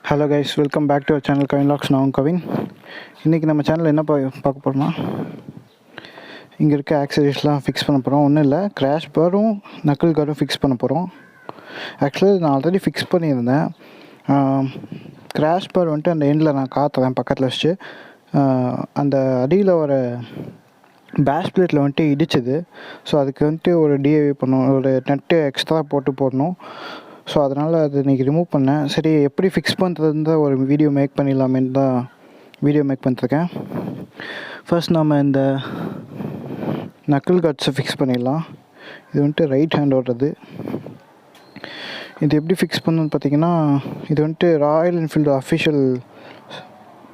Hello guys, welcome back to our channel Kavin logs. நான் கவின். இன்றைக்கி நம்ம சேனலில் என்ன பார்க்க போகிறோம்னா, இங்கே இருக்க ஆக்சரிஸ்லாம் ஃபிக்ஸ் பண்ண போகிறோம். ஒன்றும் இல்லை, கிராஷ்கார்டும் நக்கிள் கார்டும் ஃபிக்ஸ் பண்ண போகிறோம். ஆக்சுவலி நான் ஆல்ரெடி ஃபிக்ஸ் பண்ணியிருந்தேன். கிராஷ்கார்டு வந்துட்டு அந்த எண்டில் நான் காத்துறேன் பக்கத்தில் வச்சு. அந்த அடியில் வர பேஷ் பிளேட்டில் வந்துட்டு இடிச்சது. ஸோ அதுக்கு வந்துட்டு ஒரு டிஏவி பண்ணணும், ஒரு நெட்டு எக்ஸ்ட்ரா போடணும். ஸோ அதனால் அது இன்றைக்கி ரிமூவ் பண்ணேன். சரி, எப்படி ஃபிக்ஸ் பண்ணுறதுன்னு தான் ஒரு வீடியோ மேக் பண்ணிடலாமேன்னு தான் வீடியோ மேக் பண்ணிருக்கேன். ஃபர்ஸ்ட் நம்ம இந்த நக்கிள் கார்ட்ஸை ஃபிக்ஸ் பண்ணிடலாம். இது வந்துட்டு ரைட் ஹேண்டோடது. இது எப்படி ஃபிக்ஸ் பண்ணணுன்னு பார்த்தீங்கன்னா, இது வந்துட்டு ராயல் என்ஃபீல்டு அஃபிஷியல்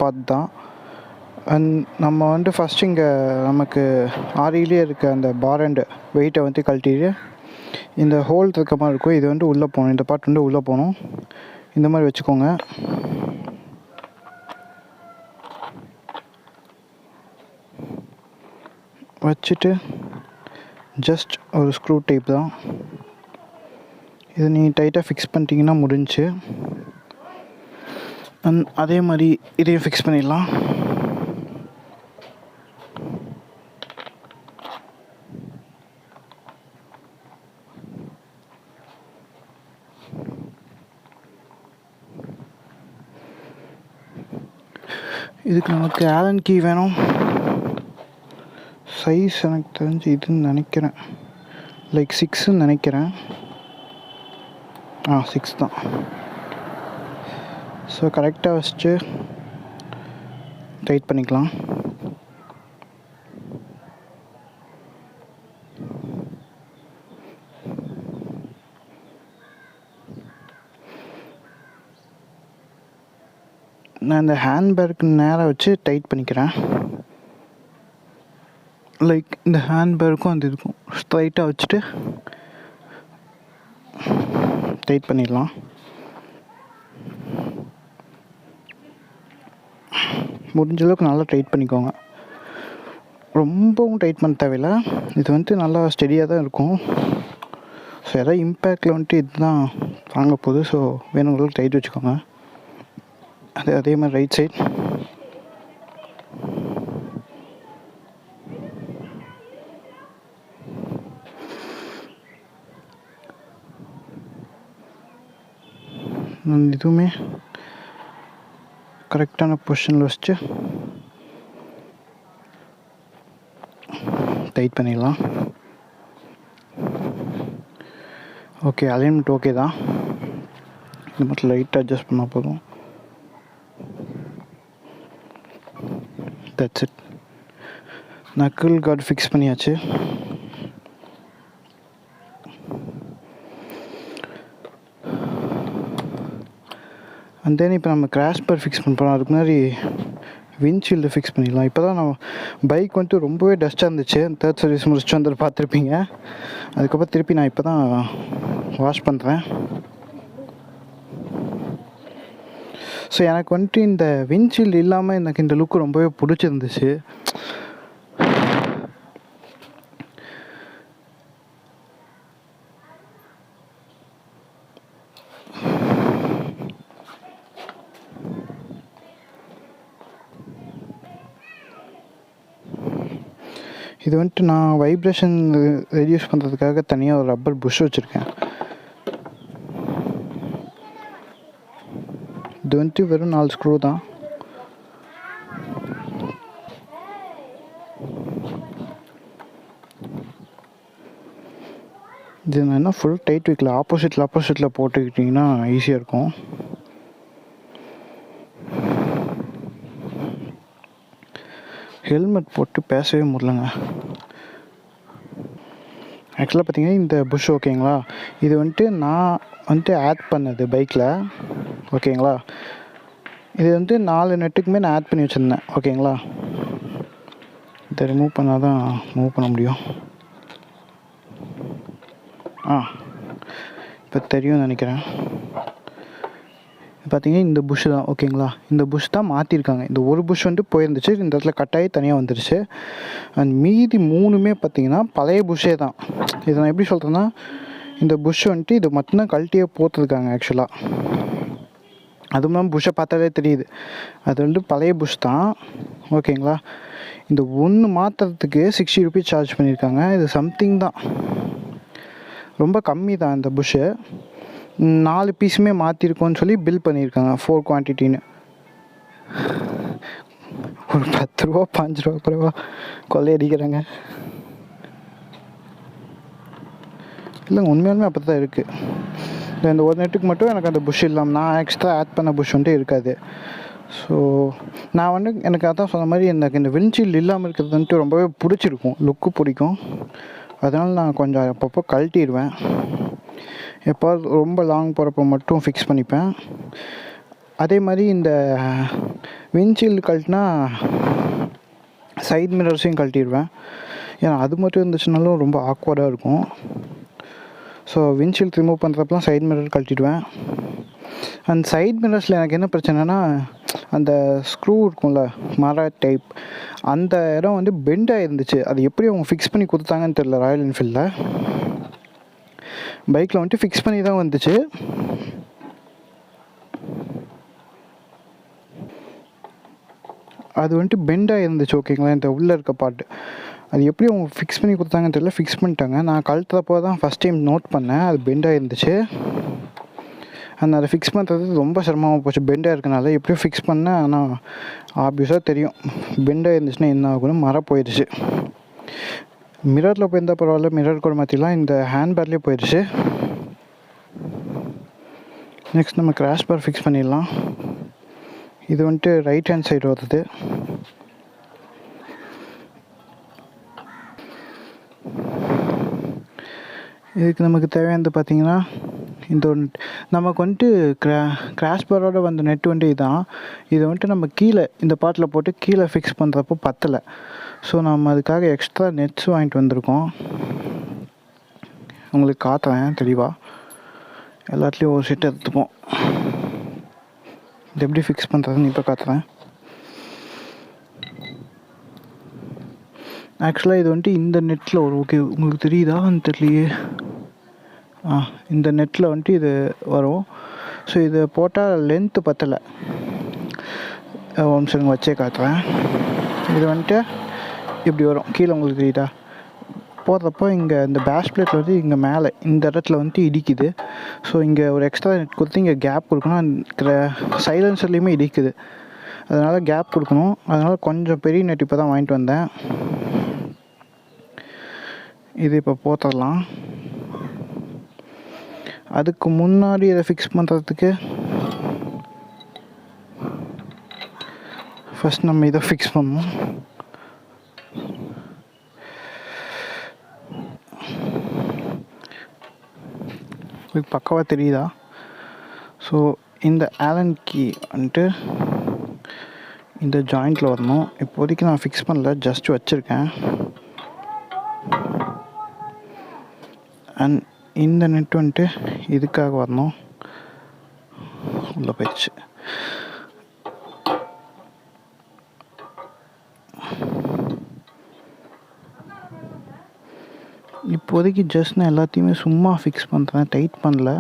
பார்ட் தான். அண்ட் நம்ம வந்துட்டு ஃபஸ்ட்டு இங்கே நமக்கு ஆரியிலே இருக்க அந்த பார் அண்ட் வெயிட்டை வந்து கழட்டிட்டு இந்த ஹோல் இருக்க மாதிரி இருக்கும். இது வந்து உள்ளே போகணும், இந்த பார்ட் வந்து உள்ளே போகணும். இந்த மாதிரி வச்சுக்கோங்க. வச்சுட்டு ஜஸ்ட் ஒரு ஸ்க்ரூ டைப் தான். இதை நீங்கள் டைட்டாக ஃபிக்ஸ் பண்ணிட்டீங்கன்னா முடிஞ்சு. அண்ட் அதே மாதிரி இதையும் ஃபிக்ஸ் பண்ணிடலாம். இதுக்கு நமக்கு ஆலன் கீ வேணும். சைஸ் எனக்கு தெரிஞ்சு இதுன்னு நினைக்கிறேன், லைக் 6ன்னு நினைக்கிறேன். 6 தான். ஸோ கரெக்டாக வச்சுட்டு டைட் பண்ணிக்கலாம். நான் இந்த ஹேண்ட்பேருக்கு நேராக வச்சு டைட் பண்ணிக்கிறேன். லைக் இந்த ஹேண்ட்பேருக்கும் அந்த இதுக்கும் ஸ்ட்ரைட்டாக வச்சுட்டு டைட் பண்ணிடலாம். முடிஞ்ச அளவுக்கு நல்லா டைட் பண்ணிக்கோங்க. ரொம்பவும் டைட் பண்ண தேவையில்லை. இது வந்துட்டு நல்லா ஸ்டெடியாக தான் இருக்கும். ஸோ எதாவது இம்பேக்டில் வந்துட்டு இதுதான் வாங்க போகுது. ஸோ வேணுங்களுக்கு டைட் வச்சுக்கோங்க. அதே மாதிரி ரைட் சைட் இதுவுமே கரெக்டான பொசிஷனில் வச்சு டைட் பண்ணிடலாம். ஓகே, அலைன்மெண்ட் ஓகே தான். இது மட்டும் லைட்டாக அட்ஜஸ்ட் பண்ணால் போதும். That's it. Knuckle card fix பண்ணியாச்சு. அண்ட் தென் இப்போ நம்ம கிராஷ்கார்ட் ஃபிக்ஸ் பண்ண போகிறோம். அதுக்கு முன்னாடி விண்ட்ஷீல்டு ஃபிக்ஸ் பண்ணிடலாம். இப்போ தான் நம்ம பைக் வந்துட்டு ரொம்பவே டஸ்ட்டாக இருந்துச்சு. 3rd சர்வீஸ் முடிச்சுட்டு வந்து பார்த்துருப்பீங்க. அதுக்கப்புறம் திருப்பி நான் இப்போ தான் வாஷ் பண்ணுறேன். ஸோ எனக்கு வந்துட்டு இந்த விண்ட்ஷீல்டு இல்லாமல் எனக்கு இந்த லுக்கு ரொம்பவே பிடிச்சிருந்துச்சு. இது வந்துட்டு நான் வைப்ரேஷன் ரெடியூஸ் பண்ணுறதுக்காக தனியாக ஒரு ரப்பர் புஷ் வச்சுருக்கேன். இது வந்துட்டு வெறும் 4 ஸ்க்ரூ தான். இது நான் என்ன ஃபுல் டைட் வைக்கல, ஆப்போசிட்டில் போட்டுக்கிட்டிங்கன்னா ஈஸியாக இருக்கும். ஹெல்மெட் போட்டு பேசவே முடியலங்க. ஆக்சுவலாக பார்த்தீங்கன்னா இந்த புஷ் ஓகேங்களா, இது வந்துட்டு நான் வந்துட்டு ஆட் பண்ணது பைக்கில். ஓகேங்களா, இது வந்து 4 நெட்டுக்குமே நான் ஆட் பண்ணி வச்சுருந்தேன். ஓகேங்களா, இதை ரிமூவ் பண்ணால் தான் மூவ் பண்ண முடியும். இப்போ தெரியும்னு நினைக்கிறேன். பார்த்தீங்கன்னா இந்த புஷ் தான். ஓகேங்களா, இந்த புஷ் தான் மாற்றிருக்காங்க. இந்த ஒரு புஷ் வந்துட்டு போயிருந்துச்சு, இந்த இடத்துல கட்டாயி தனியாக வந்துருச்சு. அண்ட் மீதி 3மே பார்த்தீங்கன்னா பழைய புஷ்ஷே தான். இதை நான் எப்படி சொல்கிறேன்னா, இந்த புஷ் வந்துட்டு இது மட்டும்தான் கழட்டியே போட்டிருக்காங்க ஆக்சுவலாக. அதுவும் இல்லாமல் புஷ்ஷை பார்த்தாலே தெரியுது அது வந்து பழைய புஷ் தான். ஓகேங்களா, இந்த ஒன்று மாற்றுறதுக்கு 60 ருபீஸ் சார்ஜ் பண்ணியிருக்காங்க. இது சம்திங் தான், ரொம்ப கம்மி தான். இந்த புஷ்ஷு 4 பீஸுமே மாற்றிருக்கோன்னு சொல்லி பில் பண்ணியிருக்காங்க 4 குவான்டிட்டின்னு. ஒரு 10 ரூபா 5 ரூபா குறைவா கொள்ளையடிக்கிறாங்க. இல்லைங்க, உண்மையாலுமே அப்படி தான் இருக்குது. இந்த ஒரு நெட்டுக்கு மட்டும் எனக்கு அந்த புஷ் இல்லாமல் நான் எக்ஸ்ட்ரா ஆட் பண்ண புஷ் வந்துட்டு இருக்காது. ஸோ நான் வந்து எனக்கு அதான் சொன்ன மாதிரி எனக்கு இந்த விண்ட்ஷீல்டு இல்லாமல் இருக்கிறது வந்துட்டு ரொம்பவே பிடிச்சிருக்கும், லுக்கு பிடிக்கும். அதனால் நான் கொஞ்சம் அப்பப்போ கழட்டிடுவேன். எப்போ ரொம்ப லாங் போகிறப்ப மட்டும் ஃபிக்ஸ் பண்ணிப்பேன். அதே மாதிரி இந்த விண்ட்ஷீல்டு கழட்டினா சைட் மிரர்ஸையும் கழட்டிடுவேன். ஏன்னா அது மட்டும் இருந்துச்சுனாலும் ரொம்ப ஆக்வர்டாக இருக்கும். ஸோ விண்ட்ஷீல்டு ரிமூவ் பண்ணுறப்பலாம் சைட் மிரர் கழட்டிடுவேன். அண்ட் சைட் மிரர்ஸில் எனக்கு என்ன பிரச்சனைனா, அந்த ஸ்க்ரூ இருக்கும்ல மர டைப், அந்த இடம் வந்து பெண்டாக இருந்துச்சு. அது எப்படி அவங்க ஃபிக்ஸ் பண்ணி கொடுத்தாங்கன்னு தெரியல. ராயல் என்ஃபீல்டில் பைக்கில் வந்துட்டு ஃபிக்ஸ் பண்ணி தான் வந்துச்சு. அது வந்துட்டு பெண்டாக இருந்துச்சு. ஓகேங்களா, இந்த உள்ளே இருக்க பார்ட்டு அது எப்படி அவங்க ஃபிக்ஸ் பண்ணி கொடுத்தாங்கன்னு தெரியல. ஃபிக்ஸ் பண்ணிட்டாங்க. நான் கழட்டுறப்போ தான் ஃபஸ்ட் டைம் நோட் பண்ணேன் அது பெண்டாக இருந்துச்சு. அந்த அதை ஃபிக்ஸ் பண்ணுறது ரொம்ப சிரமமாக போச்சு. பெண்டாக இருக்கனால எப்படியும் ஃபிக்ஸ் பண்ணேன். ஆனால் ஆப்வியஸாக தெரியும் பெண்டாக இருந்துச்சுன்னா என்ன ஆகுன்னு, மரம் போயிடுச்சு. மிரரில் போயிருந்தால் பரவாயில்ல, மிரர் கூட மாற்றிலாம். இந்த ஹேண்ட்பேர்லேயே போயிடுச்சு. நெக்ஸ்ட் நம்ம கிராஷ் பார் ஃபிக்ஸ் பண்ணிடலாம். இது வந்துட்டு ரைட் ஹேண்ட் சைடு வருது. இதுக்கு நமக்கு தேவையானது பார்த்திங்கன்னா, இந்த ஒரு நமக்கு வந்துட்டு கிராஷ் பாரோட வந்த நெட் வந்துட்டு இதுதான். இதை வந்துட்டு நம்ம கீழே இந்த பாட்டில் போட்டு கீழே ஃபிக்ஸ் பண்ணுறப்போ பத்தலை. ஸோ நம்ம அதுக்காக எக்ஸ்ட்ரா நெட்ஸ் வாங்கிட்டு வந்திருக்கோம். உங்களுக்கு காட்டுறேன் தெளிவாக. எல்லாத்துலேயும் ஒரு செட் எடுத்துப்போம். இது எப்படி ஃபிக்ஸ் பண்ணுறதுன்னு இப்போ காட்டுறேன். ஆக்சுவலாக இது வந்துட்டு இந்த நெட்டில் ஒரு ஓகே உங்களுக்கு தெரியுதான்னு தெரியலையே. இந்த நெட்டில் வந்துட்டு இது வரும். ஸோ இதை போட்டால் லென்த்து பத்தலை. ஒன்று சொல்லுங்க வச்சே காட்டுறேன். இது வந்துட்டு இப்படி வரும். கீழே உங்களுக்கு தெரியுதா போடுறப்போ இங்கே இந்த பேஷ் பிளேட்டில் வந்து இங்கே மேலே இந்த இடத்துல வந்துட்டு இடிக்குது. ஸோ இங்கே ஒரு எக்ஸ்ட்ரா நெட் கொடுத்து இங்கே கேப் கொடுக்கணும். சைலன்சர்லேயுமே இடிக்குது, அதனால் கேப் கொடுக்கணும். அதனால் கொஞ்சம் பெரிய நெட் இப்போ தான் வாங்கிட்டு வந்தேன். இது இப்போ போட்டுடலாம். அதுக்கு முன்னாடி இதை ஃபிக்ஸ் பண்ணுறதுக்கு ஃபஸ்ட் நம்ம இதை ஃபிக்ஸ் பண்ணணும். பக்காவாக தெரியுதா? ஸோ இந்த ஆலன் கீ வந்துட்டு இந்த ஜாயிண்டில் வரணும். இப்போதைக்கு நான் ஃபிக்ஸ் பண்ணல, ஜஸ்ட் வச்சுருக்கேன். அண்ட் இந்த நெட் வந்துட்டு இதுக்காக வரணும். உள்ள போயிடுச்சு. இப்போதைக்கு ஜஸ்ட் நான் எல்லாத்தையுமே சும்மா ஃபிக்ஸ் பண்ணுறேன், டைட் பண்ணல.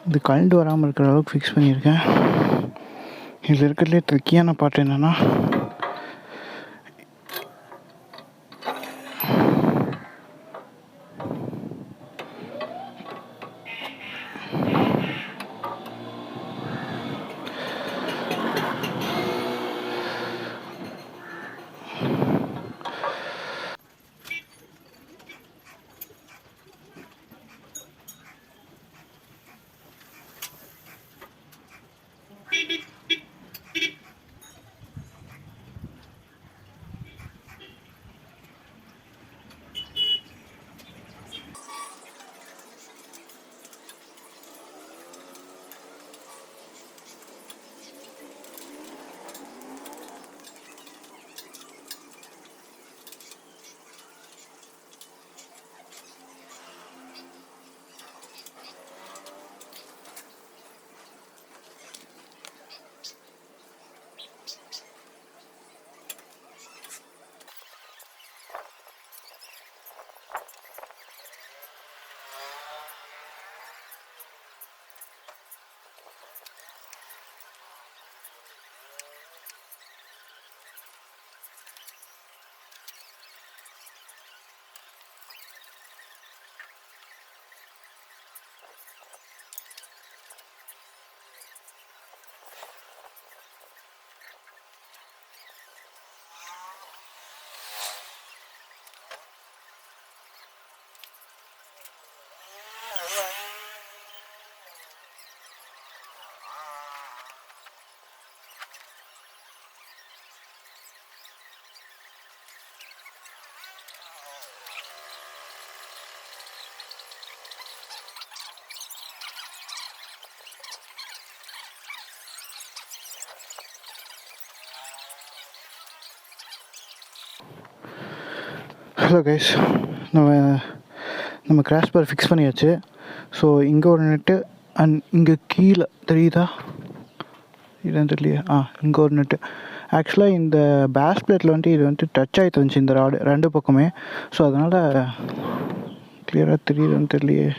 இது கழண்டு வராமல் இருக்கிற அளவுக்கு ஃபிக்ஸ் பண்ணியிருக்கேன். இதில் இருக்கிறதுலே ட்ரிக்கியான பார்ட் என்னென்னா, ஹலோ கைஸ், நம்ம கிராஷ் பார் ஃபிக்ஸ் பண்ணியாச்சு. ஸோ இங்கே ஒரு நெட்டு அண்ட் இங்கே கீழே தெரியுதா இதுன்னு தெரியலையே. இங்கே ஒரு நெட்டு. ஆக்சுவலாக இந்த பேஸ் பிளேட்டில் வந்துட்டு இது வந்துட்டு டச் ஆகிட்டு இருந்துச்சு இந்த ராடு ரெண்டு பக்கமே. ஸோ அதனால் கிளியராக தெரியுதுன்னு தெரியலையே.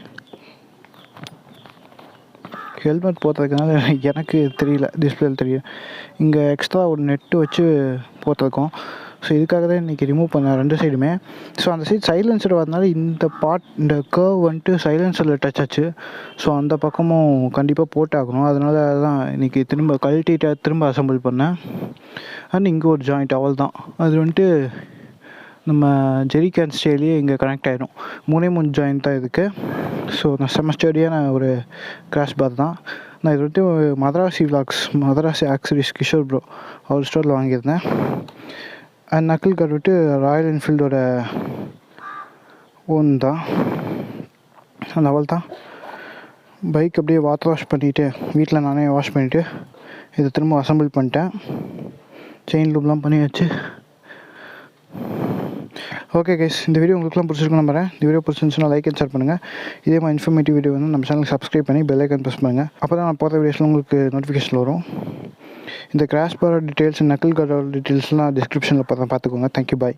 ஹெல்மெட் போட்டதுனால எனக்கு தெரியல, டிஸ்பிளேல தெரியும். இங்கே எக்ஸ்ட்ரா ஒரு நெட்டு வச்சு போட்டிருக்கோம். ஸோ இதுக்காக தான் இன்றைக்கி ரிமூவ் பண்ணேன் ரெண்டு சைடுமே. ஸோ அந்த சைடு சைலன்சர் வரதுனால இந்த இந்த கர்வ் வந்துட்டு சைலன்சரில் டச் ஆச்சு. ஸோ அந்த பக்கமும் கண்டிப்பாக போட்டாகணும். அதனால தான் இன்றைக்கி திரும்ப கழட்டிட்டு திரும்ப அசம்பிள் பண்ணேன். அண்ட் இங்கே ஒரு ஜாயிண்ட் அவள் தான், அது வந்துட்டு நம்ம ஜெரி கேன் ஸ்டைலையே இங்கே கனெக்ட் ஆகிடும். 3 ஜாயிண்ட் தான் இதுக்கு. ஸோ நான் செமஸ்டடியான ஒரு கிராஷ் பார் தான். நான் இது வந்துட்டு மதராசி ஆக்சரிஸ் கிஷோர் ப்ரோ அவர் ஸ்டோரில் வாங்கியிருந்தேன். அண்ட் நக்கிள் கார்டு விட்டு ராயல் என்ஃபீல்டோட ஓன் தான். அந்த அவள் தான் பைக் அப்படியே வாஷ் பண்ணிவிட்டு வீட்டில் நானே வாஷ் பண்ணிவிட்டு இதை திரும்ப அசம்பிள் பண்ணிட்டேன். செயின் லூப்லாம் பண்ணியாச்சு. ஓகே கைஸ், இந்த வீடியோ உங்களுக்குலாம் பிடிச்சிருக்கும் நம்புறேன். இந்த வீடியோ பிடிச்சிருந்துச்சுன்னா லைக் அண்ட் ஷேர் பண்ணுங்கள். இதே மாதிரி இன்ஃபர்மேட்டிவ் வீடியோ வந்து நம்ம சேனலுக்கு சப்ஸ்கிரைப் பண்ணி பெல் ஐக்கான் ப்ரெஸ் பண்ணுங்கள். அப்போ தான் நான் போகிற வீடியோஸில் உங்களுக்கு நோட்டிஃபிகேஷன் வரும். இந்த கிராஷ் பார் டீட்டெயில்ஸ், நக்கிள் கார்டோட டீட்டெயில்ஸ்லாம் டிஸ்கிரிப்ஷனில் பார்த்துக்கோங்க. தேங்க்யூ, பாய்.